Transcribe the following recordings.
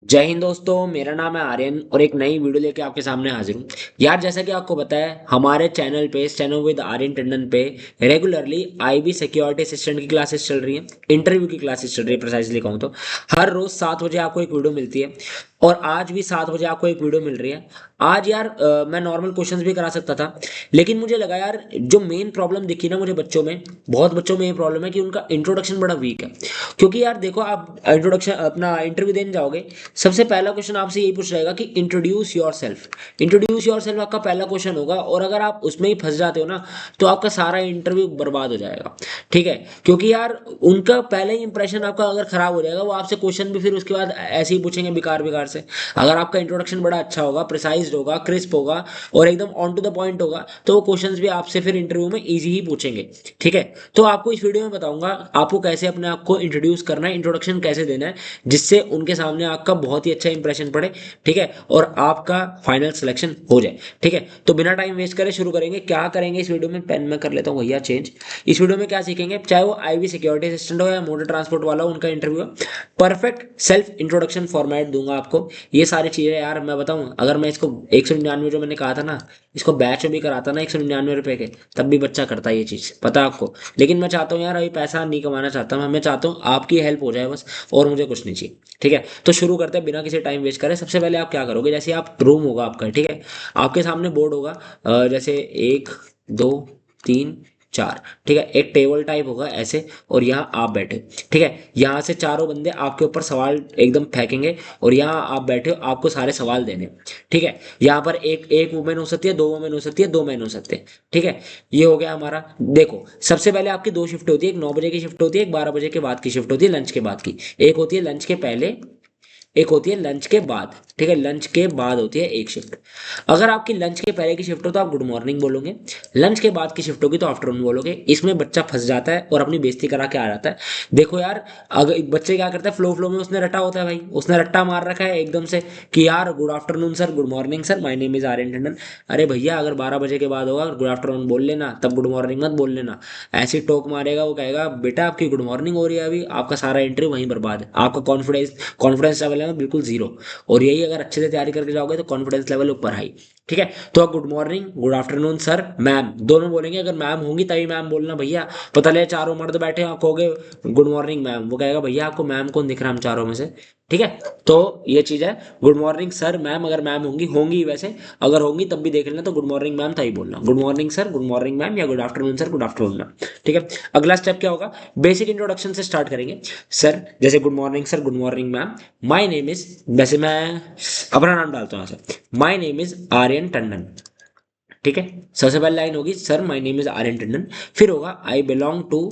जय हिंद दोस्तों, मेरा नाम है आर्यन और एक नई वीडियो लेके आपके सामने हाजिर हूँ। यार, जैसा कि आपको पता है, हमारे चैनल पे स्टेनो विद आर्यन टंडन पे रेगुलरली आईबी सिक्योरिटी असिस्टेंट की क्लासेस चल रही हैं। इंटरव्यू की क्लासेस चल रही है, प्रिसाइजली कहूँ तो हर रोज 7 बजे आपको एक वीडियो मिलती है। और आज भी 7 बजे आपको एक वीडियो मिल रही है। आज यार मैं नॉर्मल क्वेश्चंस भी करा सकता था, लेकिन मुझे लगा यार जो मेन प्रॉब्लम दिखी ना मुझे बच्चों में, बहुत बच्चों में ये प्रॉब्लम है कि उनका इंट्रोडक्शन बड़ा वीक है। क्योंकि यार देखो, आप इंट्रोडक्शन अपना इंटरव्यू देने जाओगे, सबसे पहला क्वेश्चन आपसे यही पूछ रहेगा कि introduce your self. Introduce your self आपका पहला क्वेश्चन होगा, और अगर आप उसमें ही फंस जाते हो ना, तो आपका सारा इंटरव्यू बर्बाद हो जाएगा। ठीक है, क्योंकि यार उनका पहले ही इंप्रेशन आपका अगर खराब हो जाएगा, वो आपसे क्वेश्चन भी फिर उसके बाद ऐसे ही पूछेंगे बेकार बेकार से। अगर आपका इंट्रोडक्शन बड़ा अच्छा होगा, प्रिसाइज होगा, क्रिस्प होगा और एकदम ऑन टू द पॉइंट होगा, तो वो क्वेश्चंस भी आपसे फिर इंटरव्यू में इजी ही पूछेंगे। ठीक है, तो आपको इस वीडियो में बताऊंगा आपको कैसे अपने आप को इंट्रोड्यूस करना है, इंट्रोडक्शन कैसे देना है, जिससे उनके सामने आपका बहुत ही अच्छा इंप्रेशन पड़े। ठीक है, और आपका फाइनल सिलेक्शन हो जाए। ठीक है, तो बिना टाइम वेस्ट करे शुरू करेंगे। क्या करेंगे इस वीडियो में, पेन में कर लेता हूँ भैया चेंज। इस वीडियो में क्या सीखेंगे, चाहे वो आईवी सिक्योरिटी असिस्टेंट हो या मोटर ट्रांसपोर्ट वाला हो, उनका इंटरव्यू है। परफेक्ट सेल्फ इंट्रोडक्शन फॉर्मेट दूंगा आपको। ये सारी चीजें यार मैं बताऊं, अगर मैं इसको 199 जो मैंने कहा था ना, इसको बैच में भी कराता ना 199 रुपए के, तब भी बच्चा करता है ये चीज, पता है आपको। लेकिन मैं चाहता हूँ यार, अभी पैसा नहीं कमाना चाहता मैं चाहता हूँ आपकी हेल्प हो जाए बस, और मुझे कुछ नहीं चाहिए। ठीक है, तो शुरू करते हैं बिना किसी टाइम वेस्ट करे। सबसे पहले आप क्या करोगे, जैसे आप रूम होगा आपका, ठीक है, आपके सामने बोर्ड होगा। जैसे एक, दो, तीन, चार। ठीक है, एक टेबल टाइप होगा ऐसे, और यहाँ आप बैठे। ठीक है, यहाँ से चारों बंदे आपके ऊपर सवाल एकदम फेंकेंगे, और यहाँ आप बैठे हो, आपको सारे सवाल देने। ठीक है, यहाँ पर एक एक वुमेन हो सकती है, दो वुमेन हो सकती है, दो मैन हो सकते हैं। ठीक है, ये हो गया हमारा। देखो, सबसे पहले आपकी दो शिफ्ट होती है, एक 9 बजे की शिफ्ट होती है, एक 12 बजे के बाद की शिफ्ट होती है, लंच के बाद की। एक होती है लंच के पहले, एक होती है लंच के बाद। ठीक है, लंच के बाद होती है एक शिफ्ट। अगर आपकी लंच के पहले की शिफ्ट हो तो आप गुड मॉर्निंग बोलोगे। लंच के बाद की शिफ्ट होगी तो आफ्टरनून बोलोगे। इसमें बच्चा फंस जाता है और अपनी बेइज्जती करा के आ जाता है। देखो यार, अगर बच्चे क्या करते हैं, फ्लो फ्लो में उसने रटा होता है भाई, उसने रट्टा मार रखा है एकदम से कि यार good afternoon sir, good morning sir, my name is Aryan Tandon. अरे भैया, अगर 12 बजे के बाद होगा गुड आफ्टरनून बोल लेना, तब गुड मॉर्निंग मत बोल लेना। ऐसी टोक मारेगा, वो कहेगा बेटा आपकी गुड मॉर्निंग हो रही है अभी, आपका सारा इंटरव्यू वहीं बर्बाद है, आपका कॉन्फिडेंस कॉन्फिडेंस लेवल है बिल्कुल जीरो। और यही अगर अच्छे से तैयारी करके जाओगे तो कॉन्फिडेंस लेवल ऊपर हाई। ठीक है, तो आप good morning, good afternoon sir, ma'am दोनों बोलेंगे। अगर मैम होंगी तभी मैम बोलना भैया। पता ले चारों मर्द बैठे हैं, आप कहोगे गुड मॉर्निंग मैम, वो कहेगा भैया आपको मैम कौन दिख रहा है हम चारों में से। ठीक है, तो ये चीज है। गुड मॉर्निंग सर मैम, अगर मैम होंगी होंगी वैसे, अगर होंगी तब भी देख लेना, तो गुड मॉर्निंग मैम तभी बोलना, good morning sir, good morning ma'am, या good afternoon sir, good afternoon ma'am. ठीक है, अगला स्टेप क्या होगा, बेसिक इंट्रोडक्शन से स्टार्ट करेंगे। सर, जैसे good morning sir, good morning ma'am, my name is, वैसे मैं अपना नाम डालता हूँ ऐसे, my name is Aryan Tandon. ठीक है, सबसे पहली लाइन होगी sir my name is Aryan Tandon. फिर होगा I belong to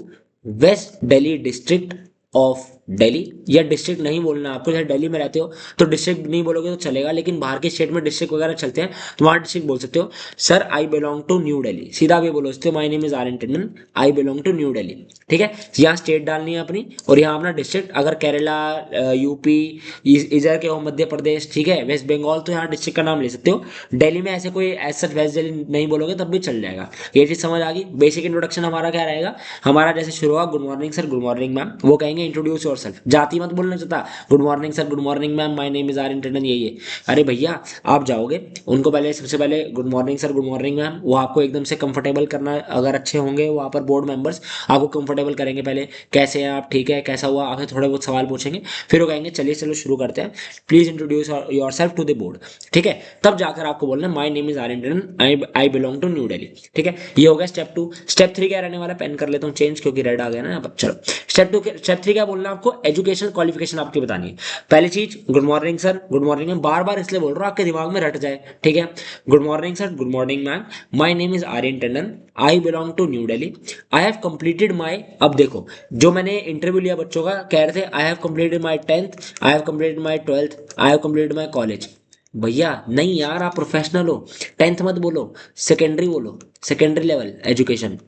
west Delhi district of Delhi, या डिस्ट्रिक्ट नहीं बोलना आपको, जैसे दिल्ली में रहते हो तो डिस्ट्रिक्ट नहीं बोलोगे तो चलेगा, लेकिन बाहर के स्टेट में डिस्ट्रिक्ट वगैरह चलते हैं, तो वहां डिस्ट्रिक्ट बोल सकते हो। Sir I belong to New Delhi, सीधा भी बोलो सकते हो, my name is Aryan Tandon, I belong to New Delhi. ठीक है, यहाँ स्टेट डालनी है अपनी, और यहाँ अपना डिस्ट्रिक्ट, अगर केरला, यूपी, इधर के हो, मध्य प्रदेश, ठीक है, वेस्ट बंगाल, तो यहाँ डिस्ट्रिक्ट का नाम ले सकते हो। दिल्ली में ऐसे कोई ऐसा वेस्ट दिल्ली नहीं बोलोगे तब भी चल जाएगा। ये चीज समझ आ गई। बेसिक इंट्रोडक्शन हमारा क्या रहेगा, हमारा जैसे शुरू हुआ good morning sir, good morning ma'am, वो कहेंगे इंट्रोड्यूस योर सेल्फ, जाति मत बोलना चाहता, good morning sir, good morning ma'am, my name is Aryan Tandon, यही है। अरे भैया, आप जाओगे उनको पहले, सबसे पहले good morning sir, good morning ma'am, वो आपको एकदम से कंफर्टेबल करना, अगर अच्छे होंगे वहाँ पर बोर्ड मेंबर्स, आपको कंफर्टेबल करेंगे पहले, कैसे हैं आप, ठीक है, कैसा हुआ, आपसे थोड़े बहुत सवाल पूछेंगे। फिर वो कहेंगे चलिए चलो शुरू करते हैं, please introduce yourself to the board. ठीक है, तब जाकर आपको बोलना my name is Aryan Tandon, I belong to New Delhi. ठीक है, ये हो गया स्टेप टू। स्टेप थ्री क्या रहने वाला, पेन कर लेता हूँ चेंज, क्योंकि रेड आ गया ना यहाँ पर। चलो, स्टेप टू, स्टेप थ्री क्या बोलना है आपको, एजुकेशन क्वालिफिकेशन आपकी बतानी है। पहली चीज good morning sir, good morning ma'am, बार बार इसलिए बोल रहा हूँ आपके दिमाग में रट जाए। ठीक है, good morning sir, good morning ma'am, my name is Aryan Tandon, I belong to New Delhi, I have completed my, अब देखो, जो मैंने इंटरव्यू लिया बच्चों का, कह रहे थे आई have completed my 10th, I have completed my 12th, I have completed my college. भैया नहीं यार, आप प्रोफेशनल हो, 10th मत बोलो, सेकेंडरी बोलो, सेकेंडरी लेवल एजुकेशन।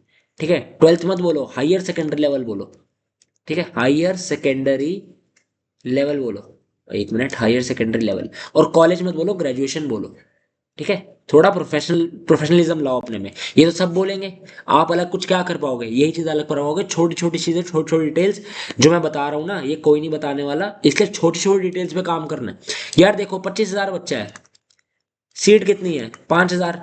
ठीक है, 12th मत बोलो, हायर सेकेंडरी लेवल बोलो। ठीक है, हायर सेकेंडरी लेवल बोलो। एक मिनट, हायर सेकेंडरी लेवल, और कॉलेज मत बोलो, ग्रेजुएशन बोलो। ठीक है, थोड़ा प्रोफेशनलिज्म लाओ अपने में। ये तो सब बोलेंगे, आप अलग कुछ क्या कर पाओगे, यही चीज अलग कर पाओगे, छोटी छोटी चीजें, छोटी छोटी डिटेल्स जो मैं बता रहा हूँ ना, ये कोई नहीं बताने वाला, इसलिए छोटी छोटी डिटेल्स पे काम करना है। यार देखो 25,000 बच्चा है, सीट कितनी है 5,000,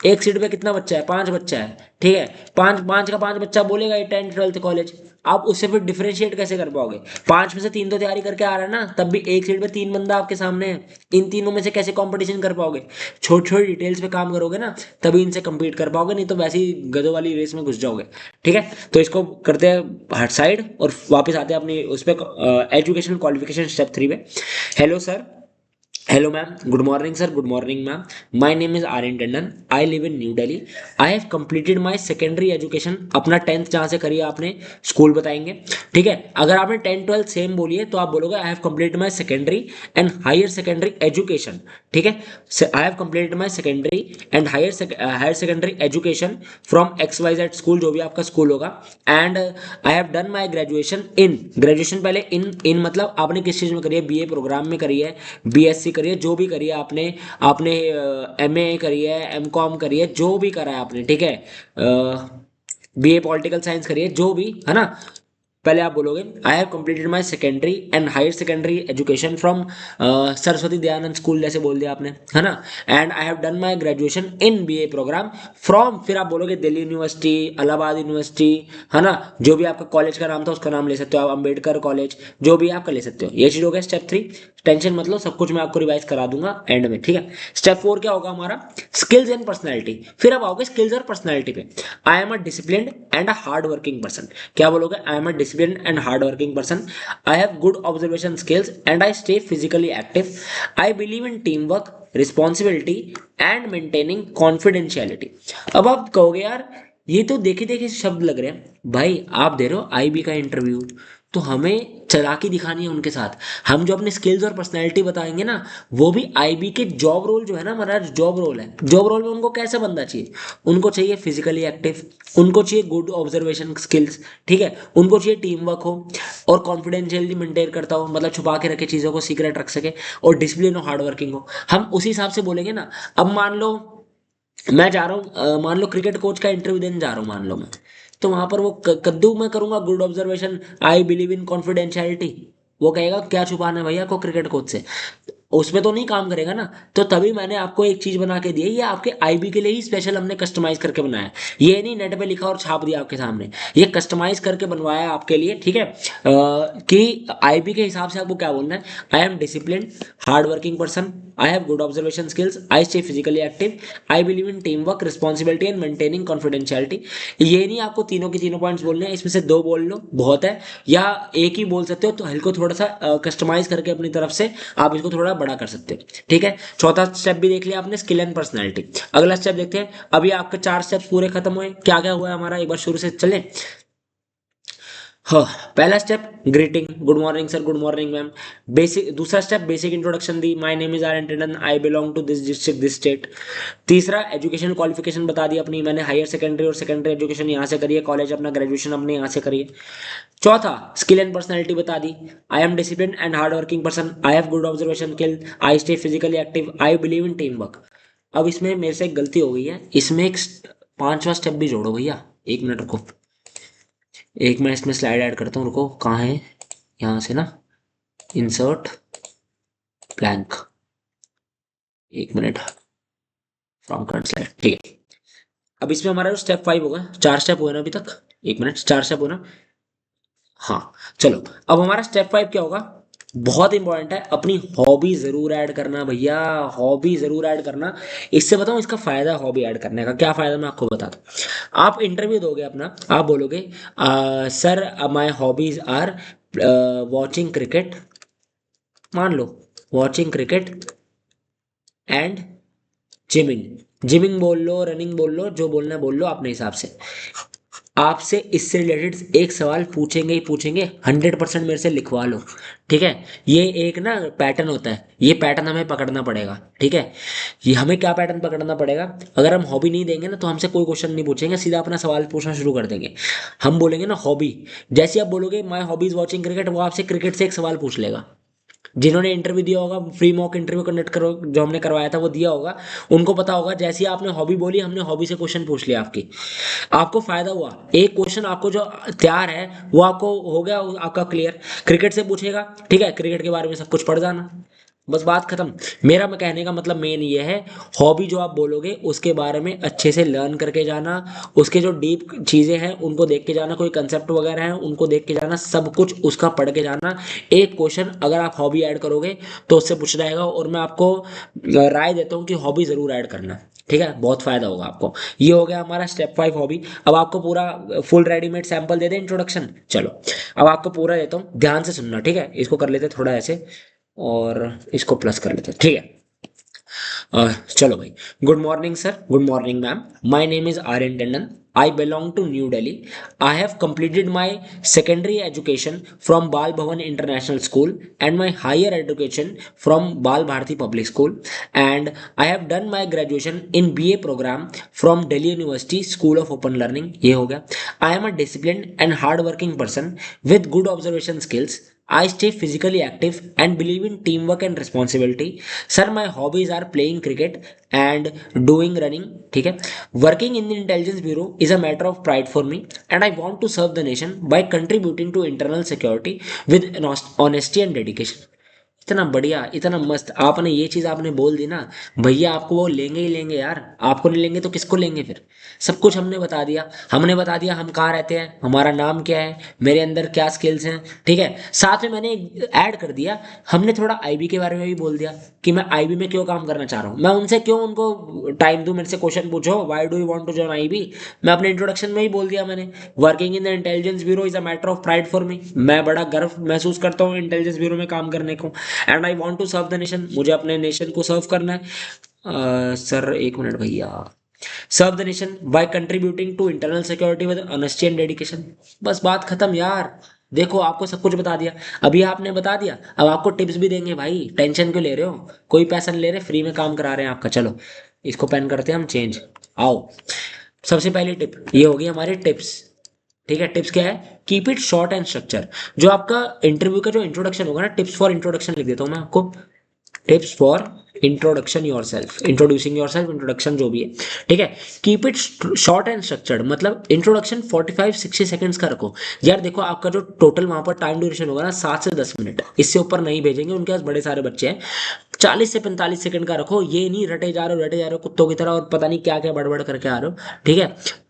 एक सीट पे कितना बच्चा है, 5 बच्चा है, ठीक है, पांच पांच का 5 बच्चा बोलेगा ये 10th 12th कॉलेज। आप उससे फिर डिफरेंशिएट कैसे कर पाओगे, 5 में से 3 तो तैयारी करके आ रहा है ना, तब भी एक सीट पे 3 बंदा आपके सामने है, इन तीनों में से कैसे कंपटीशन कर पाओगे। छोटी छोटी डिटेल्स पे काम करोगे ना, तभी इनसे compete कर पाओगे, नहीं तो वैसे ही गधों वाली रेस में घुस जाओगे। ठीक है, तो इसको करते हैं हट साइड और वापस आते हैं अपनी उस पर, एजुकेशन क्वालिफिकेशन स्टेप 3 पे। Hello sir, Hello, ma'am. Good morning, sir. Good morning, ma'am. My name is Aryan Tandon. I live in New Delhi. I have completed my secondary education. अपना 10th जहाँ से करी है आपने, स्कूल बताएंगे। ठीक है, अगर आपने 10th 12th सेम बोली है तो आप बोलोगे I have completed my secondary and higher secondary education। ठीक है, I have completed my secondary and higher secondary education from XYZ school, जो भी आपका स्कूल होगा, and I have done my graduation in, graduation पहले इन मतलब आपने किस चीज़ में करी है, बीए प्रोग्राम में करी है, बीएससी करी है, जो भी करी है आपने, आपने एमए करी है, एमकॉम करी है, जो भी करा है आपने, ठीक है, बीए पॉलिटिकल साइंस करी है, जो भी है ना, पहले आप बोलोगे I have completed my secondary and higher secondary education from Saraswati Dayanand school, जैसे बोल दिया आपने, है ना, and I have done my graduation in BA programme from, फिर आप बोलोगे दिल्ली यूनिवर्सिटी, इलाहाबाद यूनिवर्सिटी, है ना, जो भी आपका कॉलेज का नाम था उसका नाम ले सकते हो आप, अम्बेडकर कॉलेज, जो भी आपका ले सकते हो। ये चीज हो गया स्टेप 3। टेंशन मतलब सब कुछ मैं आपको रिवाइज करा दूंगा एंड में, ठीक है। स्टेप 4 क्या होगा हमारा, स्किल्स एंड पर्सनैलिटी। फिर अब आओगे स्किल्स और पर्सनैलिटी पे। I am a disciplined and a hard working person. क्या बोलोगे, I am a disciplined and hard working person, I have good observation skills and I stay physically active, I believe in team work, responsibility and maintaining confidentiality. अब आप कहोगे यार ये तो देखे देखे शब्द लग रहे हैं, भाई आप दे रहे हो आईबी का इंटरव्यू, तो हमें चालाकी दिखानी है उनके साथ। हम जो अपने स्किल्स और पर्सनैलिटी बताएंगे ना, वो भी आईबी के जॉब रोल जो है ना, हमारा जॉब रोल है, जॉब रोल में उनको कैसा बंदा चाहिए, उनको चाहिए फिजिकली एक्टिव, उनको चाहिए गुड ऑब्जर्वेशन स्किल्स, ठीक है, उनको चाहिए टीम वर्क हो और कॉन्फिडेंशियलिटी मेंटेन करता हो, मतलब छुपा के रखे चीज़ों को, सीक्रेट रख सके, और डिसिप्लिन और हार्ड वर्किंग हो। हम उसी हिसाब से बोलेंगे ना। अब मान लो मैं जा रहा हूँ, मान लो क्रिकेट कोच का इंटरव्यू देने जा रहा हूँ, मान लो मैं, तो वहां पर वो कद्दू मैं करूंगा गुड ऑब्जर्वेशन, आई बिलीव इन कॉन्फिडेंशियलिटी, वो कहेगा क्या छुपाना है भैया को क्रिकेट कोच से, उसमें तो नहीं काम करेगा ना। तो तभी मैंने आपको एक चीज बना के दी है, ये आपके आईबी के लिए ही स्पेशल हमने कस्टमाइज करके बनाया है। ये नहीं नेट पे लिखा और छाप दिया आपके सामने, ये कस्टमाइज करके बनवाया है आपके लिए, ठीक है। कि आईबी के हिसाब से आपको क्या बोलना है, आई am discipline, hard working person, I have good observation skills, I stay physically active, I believe in team work, responsibility and maintaining confidentiality. ये नहीं आपको तीनों के तीनों पॉइंट्स बोलने हैं, इसमें से 2 बोल लो बहुत है, या एक ही बोल सकते हो, तो हल्को थोड़ा सा कस्टमाइज करके अपनी तरफ से आप इसको थोड़ा बड़ा कर सकते हो, ठीक है। चौथा स्टेप भी देख लिया आपने, स्किल एंड पर्सनैलिटी। अगला स्टेप देखते हैं, अभी आपके 4 स्टेप्स पूरे खत्म हुए, क्या क्या हुआ है हमारा, एक बार शुरू से चले। हाँ, पहला step greeting, good morning sir, good morning ma'am. Basic, दूसरा स्टेप बेसिक इंट्रोडक्शन दी, my name is are N Tandon, I belong to this district this state. तीसरा एजुकेशन क्वालिफिकेशन बता दी अपनी मैंने, हायर सेकेंडरी और सेकेंडरी एजुकेशन यहाँ से करी है, कॉलेज अपना ग्रेजुएशन हमने यहाँ से करी है। चौथा स्किल एंड पर्सनैलिटी बता दी, I am discipline and hard working person, I have good observation skill, I stay physically active, I believe in team work. अब इसमें मेरे से एक गलती हो गई है, इसमें एक पांचवा स्टेप भी जोड़ो भैया, 1 मिनट रुको, एक मैं इसमें स्लाइड ऐड करता हूँ, रुको कहाँ है, यहाँ से ना, insert blank, 1 minute, from current slide, ठीक है। अब इसमें हमारा जो स्टेप 5 होगा, 4 स्टेप हुए ना अभी तक, 1 मिनट, 4 स्टेप हो ना, हाँ चलो। अब हमारा स्टेप 5 क्या होगा, बहुत इंपॉर्टेंट है, अपनी हॉबी जरूर ऐड करना भैया, हॉबी जरूर ऐड करना। इससे बताऊं इसका फायदा, हॉबी ऐड करने का क्या फायदा मैं आपको बताता हूँ। आप इंटरव्यू दोगे अपना, आप बोलोगे sir my hobbies are watching cricket, मान लो watching cricket and gymming, gymming बोल लो, रनिंग बोल लो, जो बोलना है बोल लो अपने हिसाब से। आपसे इससे रिलेटेड एक सवाल पूछेंगे ही पूछेंगे, 100% मेरे से लिखवा लो, ठीक है। ये एक ना पैटर्न होता है, ये पैटर्न हमें पकड़ना पड़ेगा, ठीक है। ये हमें क्या पैटर्न पकड़ना पड़ेगा, अगर हम हॉबी नहीं देंगे ना तो हमसे कोई क्वेश्चन नहीं पूछेंगे, सीधा अपना सवाल पूछना शुरू कर देंगे। हम बोलेंगे ना हॉबी, जैसे आप बोलोगे my hobby is watching cricket, वो आपसे क्रिकेट से एक सवाल पूछ लेगा, जिन्होंने इंटरव्यू दिया होगा, फ्री मॉक इंटरव्यू कंडक्ट करो जो हमने करवाया था वो दिया होगा, उनको पता होगा। जैसे ही आपने हॉबी बोली, हमने हॉबी से क्वेश्चन पूछ लिया आपकी, आपको फायदा हुआ। एक क्वेश्चन आपको जो तैयार है वो आपको हो गया आपका क्लियर। क्रिकेट से पूछेगा, ठीक है, क्रिकेट के बारे में सब कुछ पढ़ जाना, बस बात खत्म। मेरा मैं कहने का मतलब मेन ये है, हॉबी जो आप बोलोगे उसके बारे में अच्छे से लर्न करके जाना, उसके जो डीप चीज़ें हैं उनको देख के जाना, कोई कंसेप्ट वगैरह हैं उनको देख के जाना, सब कुछ उसका पढ़ के जाना। एक क्वेश्चन अगर आप हॉबी ऐड करोगे तो उससे पूछ जाएगा, और मैं आपको राय देता हूँ कि हॉबी ज़रूर ऐड करना, ठीक है, बहुत फायदा होगा आपको। ये हो गया हमारा स्टेप 5 हॉबी। अब आपको पूरा फुल रेडीमेड सैंपल दे दें इंट्रोडक्शन, चलो अब आपको पूरा देता हूँ, ध्यान से सुनना, ठीक है। इसको कर लेते थोड़ा ऐसे, और इसको प्लस कर लेते, ठीक है। चलो भाई, good morning sir, good morning ma'am, my name is Aryan Tandon, I belong to New Delhi. I have completed my secondary education from Bal Bhavan International School and my higher education from Bal Bharati Public School, and I have done my graduation in BA program from Delhi University School of Open Learning. ये हो गया। I am a disciplined and hardworking person with good observation skills. I stay physically active and believe in teamwork and responsibility. Sir, my hobbies are playing cricket and doing running. ठीक है। Working in the intelligence bureau is a matter of pride for me, and I want to serve the nation by contributing to internal security with honesty and dedication. इतना बढ़िया, इतना मस्त आपने ये चीज आपने बोल दी ना, भैया आपको वो लेंगे ही लेंगे यार। आपको नहीं लेंगे तो किसको लेंगे फिर। सब कुछ हमने बता दिया, हमने बता दिया हम कहाँ रहते हैं, हमारा नाम क्या है, मेरे अंदर क्या स्किल्स हैं, ठीक है। साथ में मैंने ऐड कर दिया, हमने थोड़ा आईबी के बारे में भी बोल दिया कि मैं आईबी में क्यों काम करना चाह रहा हूँ, मैं उनसे क्यों उनको टाइम दूं, मेरे से क्वेश्चन पूछो why do you want to join IB. मैं अपने इंट्रोडक्शन में ही बोल दिया मैंने, working in the Intelligence Bureau is a matter of pride for me. मैं बड़ा गर्व महसूस करता हूँ इंटेलिजेंस ब्यूरो में काम करने को, and I want to serve the nation, मुझे अपने नेशन को सर्व करना है। सर एक मिनट भैया, serve the nation by contributing to internal security with honesty and dedication. बस बात खत्म यार। देखो आपको सब कुछ बता दिया, अभी आपने बता दिया, अब आपको टिप्स भी देंगे भाई, टेंशन क्यों ले रहे हो, कोई पैसा नहीं ले रहे, फ्री में काम करा रहे हैं आपका। चलो इसको पेन करते हैं हम चेंज। आओ, सबसे पहली टिप ये होगी हमारी टिप्स, ठीक है। टिप्स क्या है, keep it short and structure. जो आपका इंटरव्यू का जो इंट्रोडक्शन होगा ना, टिप्स फॉर इंट्रोडक्शन लिख देता हूँ मैं आपको, tips for introduction your self, introducing your self, introduction जो भी है, ठीक है। Keep it short and structured, मतलब इंट्रोडक्शन 45-60 सेकंड्स का रखो। यार देखो आपका जो टोटल वहां पर टाइम ड्यूरेशन होगा ना 7 से 10 मिनट, इससे ऊपर नहीं भेजेंगे, उनके पास बड़े सारे बच्चे हैं। 40 से 45 सेकंड का रखो, ये नहीं रटे जा रहे हो कुत्तों की तरह और पता नहीं क्या क्या बड़बड़ करके आ रहे हो, ठीक है।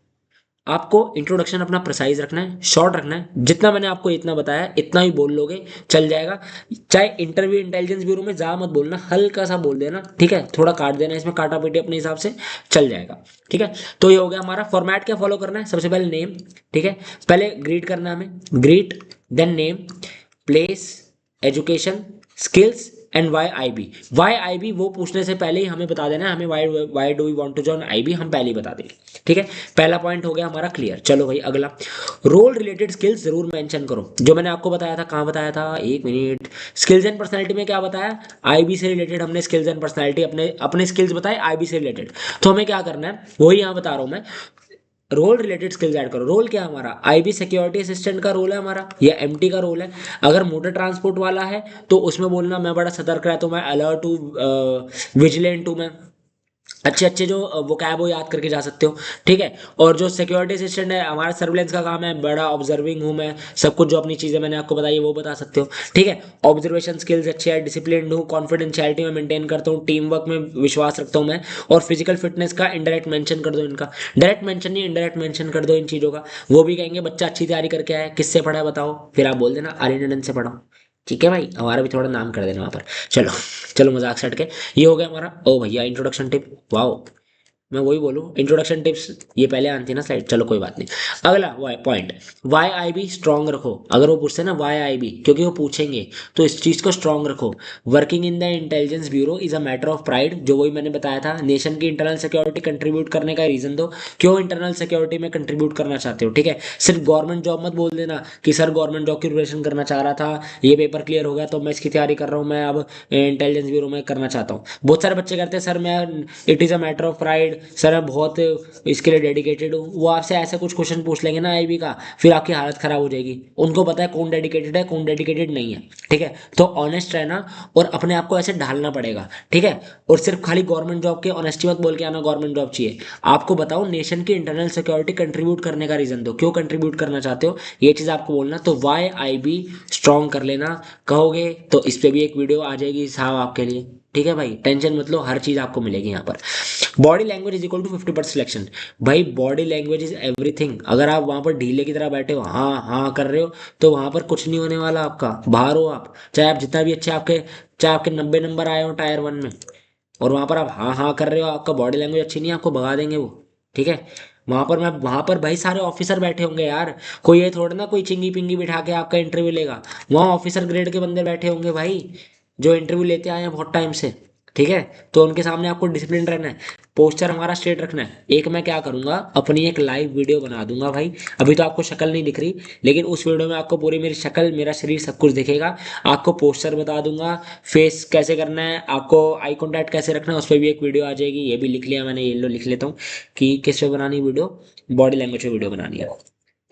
आपको इंट्रोडक्शन अपना प्रिसाइज रखना है, शॉर्ट रखना है, जितना मैंने आपको इतना बताया इतना ही बोल लोगे चल जाएगा। चाहे इंटरव्यू इंटेलिजेंस ब्यूरो में ज़्यादा मत बोलना, हल्का सा बोल देना, ठीक है, थोड़ा काट देना, इसमें काटा पीटी अपने हिसाब से चल जाएगा, ठीक है। तो ये हो गया हमारा फॉर्मेट। क्या फॉलो करना है, सबसे पहले नेम, ठीक है, पहले ग्रीट करना है हमें, greet then name, place, education, skills and why I B वो पूछने से पहले ही हमें बता देना है, हमें why do you want to join I B, हम पहले ही बता देंगे, ठीक है। पहला पॉइंट हो गया हमारा क्लियर। चलो भाई अगला, रोल रिलेटेड स्किल्स जरूर मेंशन करो, जो मैंने आपको बताया था, कहाँ बताया था, एक मिनट, स्किल्स एंड पर्सनैलिटी में क्या बताया, आईबी से रिलेटेड हमने स्किल्स एंड पर्सनैलिटी अपने अपने स्किल्स बताए आईबी से रिलेटेड। तो हमें क्या करना है वही यहाँ बता रहा हूँ मैं, रोल रिलेटेड स्किल्स ऐड करो। रोल क्या है हमारा, आईबी सिक्योरिटी असिस्टेंट का रोल है हमारा, या एमटी का रोल है। अगर मोटर ट्रांसपोर्ट वाला है तो उसमें बोलना मैं बड़ा सतर्क रहता हूँ, मैं अलर्ट हूँ, विजिलेंट हूँ मैं, अच्छे अच्छे जो वो कैब वो याद करके जा सकते हो, ठीक है। और जो सिक्योरिटी असिस्टेंट है हमारा सर्विलेंस का काम है, बड़ा ऑब्जर्विंग हूँ मैं, सब कुछ जो अपनी चीज़ें मैंने आपको बताई है वो बता सकते हो, ठीक है। ऑब्जर्वेशन स्किल्स अच्छे है, डिसिप्लिन हूँ, कॉन्फिडेंशियलिटी में मेंटेन करता हूँ, टीम वर्क में विश्वास रखता हूँ मैं, और फिजिकल फिटनेस का इनडायरेक्ट मेंशन कर दो इनका, डायरेक्ट मेंशन नहीं इनडायरेक्ट मेंशन कर दो इन चीज़ों का। वो भी कहेंगे बच्चा अच्छी तैयारी करके आया है, किससे पढ़ा है बताओ, फिर आप बोल देना आर्यन से पढ़ा, ठीक है भाई, हमारा भी थोड़ा नाम कर देना वहाँ पर। चलो चलो मजाक से हट के, ये हो गया हमारा। ओ भैया इंट्रोडक्शन टिप, वाओ, मैं वही बोलूँ इंट्रोडक्शन टिप्स ये पहले आती है ना स्लाइड, चलो कोई बात नहीं। अगला point, why I B strong रखो। अगर वो पूछते हैं ना वाई आई बी, क्योंकि वो पूछेंगे तो इस चीज़ को स्ट्रॉन्ग रखो। Working in the Intelligence Bureau is a matter of pride, जो वही मैंने बताया था, नेशन की इंटरनल सिक्योरिटी कंट्रीब्यूट करने का रीजन दो, क्यों इंटरनल सिक्योरिटी में कंट्रीब्यूट करना चाहते हो, ठीक है। सिर्फ गवर्नमेंट जॉब मत बोल देना कि सर गवर्नमेंट जॉब की प्रिपरेशन करना चाह रहा था, ये पेपर क्लियर हो गया तो मैं इसकी तैयारी कर रहा हूँ, मैं अब इंटेलिजेंस ब्यूरो में करना चाहता हूँ। बहुत सारे बच्चे कहते हैं सर मैं, it is a matter of pride, sir मैं बहुत इसके लिए डेडिकेटेड हूँ। वो आपसे ऐसा कुछ क्वेश्चन पूछ लेंगे ना आईबी का, फिर आपकी हालत खराब हो जाएगी। उनको पता है कौन डेडिकेटेड है कौन डेडिकेटेड नहीं है, ठीक है। तो ऑनेस्ट रहना और अपने आप को ऐसे ढालना पड़ेगा, ठीक है। और सिर्फ खाली गवर्नमेंट जॉब के ऑनेस्टी मत बोल के आना गवर्नमेंट जॉब चाहिए। आपको बताओ नेशन की इंटरनल सिक्योरिटी कंट्रीब्यूट करने का रीजन दो, क्यों कंट्रीब्यूट करना चाहते हो, ये चीज़ आपको बोलना। तो वाई आई बी स्ट्रॉन्ग कर लेना कहोगे तो इस पे भी एक वीडियो आ जाएगी साहब आपके लिए, ठीक है भाई। टेंशन मत लो, हर चीज़ आपको मिलेगी यहाँ पर। Body language is equal to 50% selection. भाई बॉडी लैंग्वेज इज एवरीथिंग। अगर आप वहां पर ढीले की तरह बैठे हो, हाँ हाँ कर रहे हो, तो वहां पर कुछ नहीं होने वाला आपका। बाहर हो आप, चाहे आप जितना भी अच्छे आपके, चाहे आपके 90 नंबर आए हो टायर 1 में, और वहां पर आप हाँ हाँ कर रहे हो, आपका बॉडी लैंग्वेज अच्छी नहीं है, आपको भगा देंगे वो, ठीक है। वहां पर भाई सारे ऑफिसर बैठे होंगे यार। कोई ये थोड़ा ना कोई चिंगी पिंगी बिठा के आपका इंटरव्यू लेगा। वहां ऑफिसर ग्रेड के बंदे बैठे होंगे भाई, जो इंटरव्यू लेते आए हैं बहुत टाइम से, ठीक है। तो उनके सामने आपको डिसिप्लिन रहना है, पोस्चर हमारा स्ट्रेट रखना है। एक मैं क्या करूंगा, अपनी एक लाइव वीडियो बना दूंगा भाई। अभी तो आपको शक्ल नहीं दिख रही, लेकिन उस वीडियो में आपको पूरी मेरी शक्ल, मेरा शरीर, सब कुछ दिखेगा। आपको पोस्चर बता दूंगा, फेस कैसे करना है, आपको आई कांटेक्ट कैसे रखना है, उस पर भी एक वीडियो आ जाएगी। ये भी लिख लिया मैंने, ये लो लिख लेता हूँ कि किस पे बनानी वीडियो, बॉडी लैंग्वेज पे वीडियो बनानी है,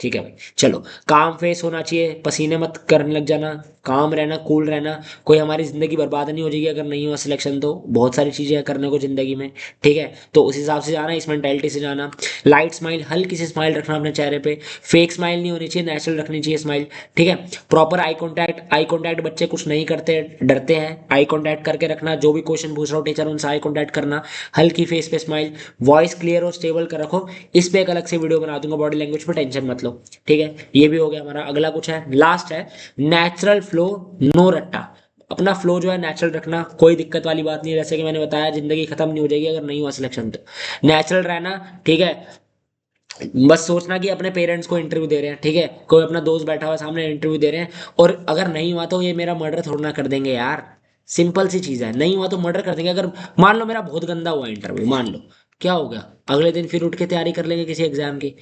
ठीक है भाई। चलो, काम फेस होना चाहिए, पसीने मत करने लग जाना, काम रहना, कूल रहना। कोई हमारी जिंदगी बर्बाद नहीं हो जाएगी अगर नहीं हुआ सिलेक्शन, तो बहुत सारी चीजें हैं करने को जिंदगी में, ठीक है। तो उस हिसाब से जाना, इस मेंटेलिटी से जाना। लाइट स्माइल, हल्की सी स्माइल रखना अपने चेहरे पे, फेक स्माइल नहीं होनी चाहिए, नेचुरल रखनी चाहिए स्माइल, ठीक है। Proper eye contact, eye contact बच्चे कुछ नहीं करते, डरते हैं, आई कॉन्टैक्ट करके रखना। जो भी क्वेश्चन पूछ रहा हो टीचर, उनसे आई कॉन्टैक्ट करना, हल्की फेस पे स्माइल, वॉइस क्लियर और स्टेबल कर रखो। इस पे एक अलग से वीडियो बना दूंगा बॉडी लैंग्वेज पे, टेंशन मत लो, ठीक है। ये भी हो गया हमारा। अगला कुछ है, लास्ट है, नेचुरल फ्लो, नो रट्टा। अपना फ्लो जो है नेचुरल रखना, कोई दिक्कत वाली बात नहीं है। जैसे कि मैंने बताया, जिंदगी खत्म नहीं हो जाएगी अगर नहीं हुआ सिलेक्शन तो। नेचुरल रहना, ठीक है। बस सोचना कि अपने पेरेंट्स को इंटरव्यू दे रहे हैं, ठीक है। कोई अपना दोस्त बैठा हुआ सामने इंटरव्यू दे रहे हैं, और अगर नहीं हुआ तो ये मेरा मर्डर थोड़ा ना कर देंगे यार। सिंपल सी चीज है, नहीं हुआ तो मर्डर कर देंगे। अगर मान लो मेरा बहुत गंदा हुआ इंटरव्यू, मान लो, क्या हो गया, अगले दिन फिर उठ के तैयारी कर लेंगे किसी एग्जाम की,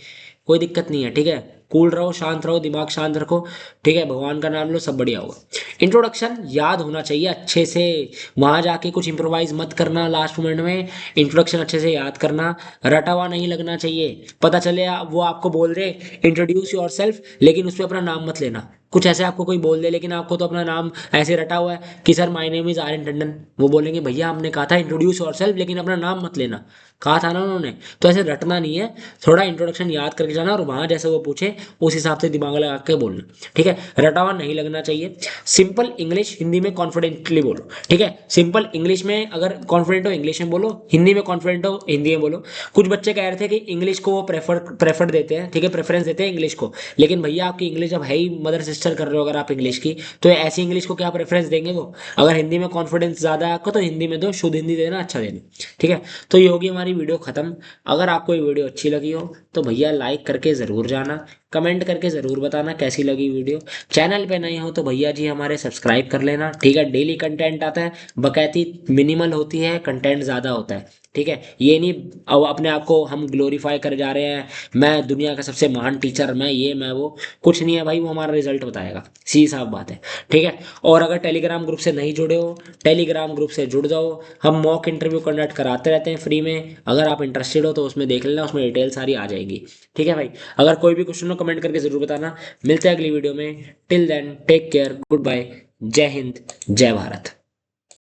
कोई दिक्कत नहीं है, ठीक है। कूल रहो, शांत रहो, दिमाग शांत रखो, ठीक है। भगवान का नाम लो, सब बढ़िया होगा। इंट्रोडक्शन याद होना चाहिए अच्छे से, वहां जाके कुछ इंप्रोवाइज मत करना लास्ट मोमेंट में। इंट्रोडक्शन अच्छे से याद करना, रटा हुआ नहीं लगना चाहिए। पता चले वो आपको बोल रहे इंट्रोड्यूस योर सेल्फ, लेकिन उसमें अपना नाम मत लेना। कुछ ऐसे आपको कोई बोल दे, लेकिन आपको तो अपना नाम ऐसे रटा हुआ है कि sir my name is are N Tandon, वो बोलेंगे भैया हमने कहा था इंट्रोड्यूस योर सेल्फ, लेकिन अपना नाम मत लेना, कहा था ना उन्होंने। तो ऐसे रटना नहीं है, थोड़ा इंट्रोडक्शन याद करके जाना, और वहां जैसे वो पूछे उस हिसाब से दिमाग लगा के बोलना, ठीक है। रटा हुआ नहीं लगना चाहिए। सिंपल इंग्लिश हिंदी में कॉन्फिडेंटली बोलो, ठीक है। सिंपल इंग्लिश में अगर कॉन्फिडेंट हो इंग्लिश में बोलो, हिंदी में कॉन्फिडेंट हो हिंदी में बोलो। कुछ बच्चे कह रहे थे कि इंग्लिश को वो प्रेफर देते हैं, ठीक है, प्रेफरेंस देते हैं इंग्लिश को। लेकिन भैया आपकी इंग्लिश जब है ही मदर सिस्टर कर रहे हो अगर आप इंग्लिश की, तो ऐसी इंग्लिश को क्या प्रेफरेंस देंगे वो। अगर हिंदी में कॉन्फिडेंस ज्यादा है आपको तो हिंदी में दो, शुद्ध हिंदी देना, अच्छा देना, ठीक है। तो ये होगी हमारी वीडियो खत्म। अगर आपको ये वीडियो अच्छी लगी हो तो भैया लाइक करके ज़रूर जाना, कमेंट करके ज़रूर बताना कैसी लगी वीडियो। चैनल पे नए हो तो भैया जी हमारे सब्सक्राइब कर लेना, ठीक है। डेली कंटेंट आता है, बकैती मिनिमल होती है, कंटेंट ज़्यादा होता है, ठीक है। ये नहीं अब अपने आप को हम ग्लोरीफाई कर जा रहे हैं, मैं दुनिया का सबसे महान टीचर, मैं ये मैं वो, कुछ नहीं है भाई। वो हमारा रिजल्ट बताएगा, सीधी साफ बात है, ठीक है। और अगर टेलीग्राम ग्रुप से नहीं जुड़े हो, टेलीग्राम ग्रुप से जुड़ जाओ। हम मॉक इंटरव्यू कंडक्ट कराते रहते हैं फ्री में, अगर आप इंटरेस्टेड हो तो उसमें देख लेना, उसमें डिटेल सारी आ जाएगी, ठीक है भाई। अगर कोई भी क्वेश्चन हो कमेंट करके जरूर बताना। मिलते हैं अगली वीडियो में, till then take care, good bye, जय हिंद, जय भारत।